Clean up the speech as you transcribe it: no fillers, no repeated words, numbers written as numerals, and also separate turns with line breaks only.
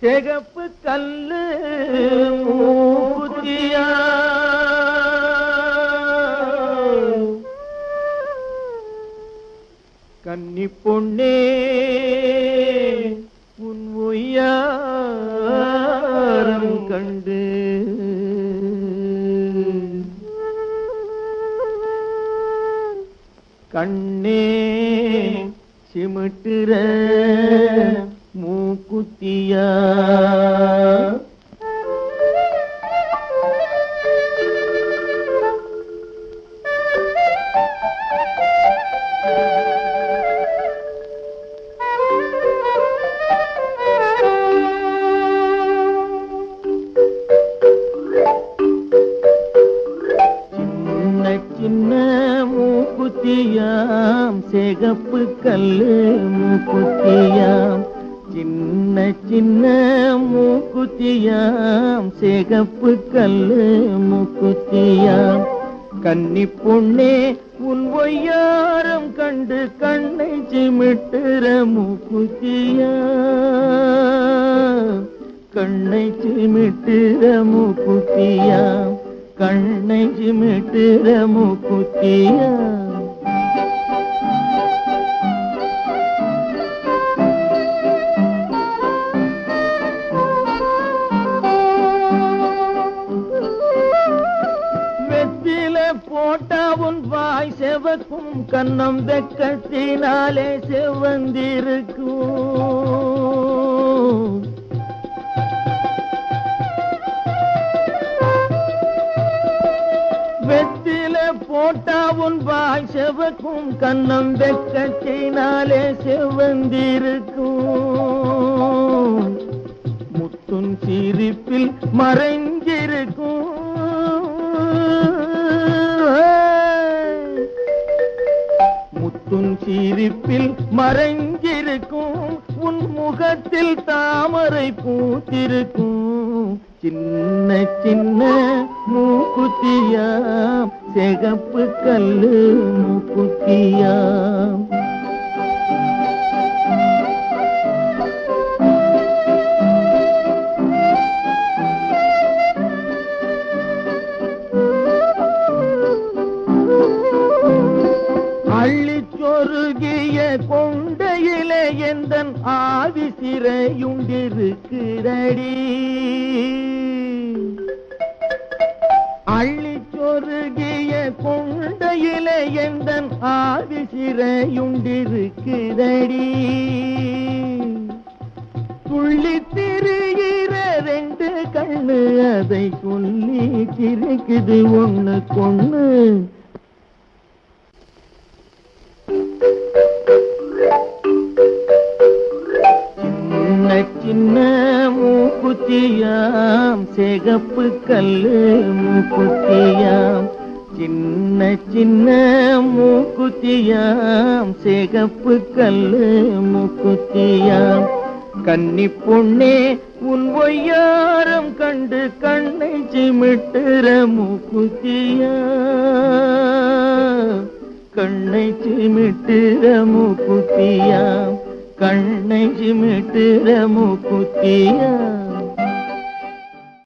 சிகப்பு கல்லு மூக்குத்தியா கன்னி பொண்ணே உன் ஒய்யாரம் கண்டு கண்ணே சிமிட்டுற மூக்குத்தியா சின்ன மூக்குத்தியாம் சிகப்பு கல்லு மூக்குத்தியாம் சின்ன சின்ன மூக்குத்தியாம் சிகப்பு கல்லு மூக்குத்தியாம் கன்னி பொண்ணே உன் ஒய்யாரம் கண்டு கண்ணை சிமிட்டுற மூக்குத்தியா கண்ணை சிமிட்டுற மூக்குத்தியா கண்ணை சிமிட்டுற மூக்குத்தியா போட்டா உன் வாய் செவக்கும் கண்ணம் வெக்கத்தினாலே செவந்திருக்கும் வெத்தில போட்டா உன் வாய் செவக்கும் கண்ணம் வெக்கத்தினாலே செவந்திருக்கும் முத்துன் சிரிப்பில் மறைஞ்சிருக்கும் முத்துன் சிரிப்பில் மறைஞ்சிருக்கும் உன் முகத்தில் தாமரை பூத்திருக்கும் சின்ன சின்ன மூக்குத்தியாம் சிகப்பு கல்லு மூக்குத்தியாம் அள்ளிச்சொருகிய கொண்டையிலே எந்தன் ஆவி சிறையுண்டிருக்கிறடி அள்ளிச்சொருகிய கொண்டையிலே எந்தன் ஆவி சிறையுண்டிருக்கிறடி துள்ளி திரிகிற ரெண்டு கண்ணு அதை சொல்லி சிரிக்குது ஒண்ணு கொண்ணு சின்ன மூக்குத்தியாம் சிகப்பு கல்லு மூக்குத்தியாம் சின்ன சின்ன மூக்குத்தியாம் சிகப்பு கல்லு மூக்குத்தியாம் கன்னி பொண்ணே உன் ஒய்யாரம் கண்டு கண்ணை சிமிட்டுற மூக்குத்தியா கண்ணை சிமிட்டுற மூக்குத்தியா கண்ணை சிமிட்டுற மூக்குத்தியா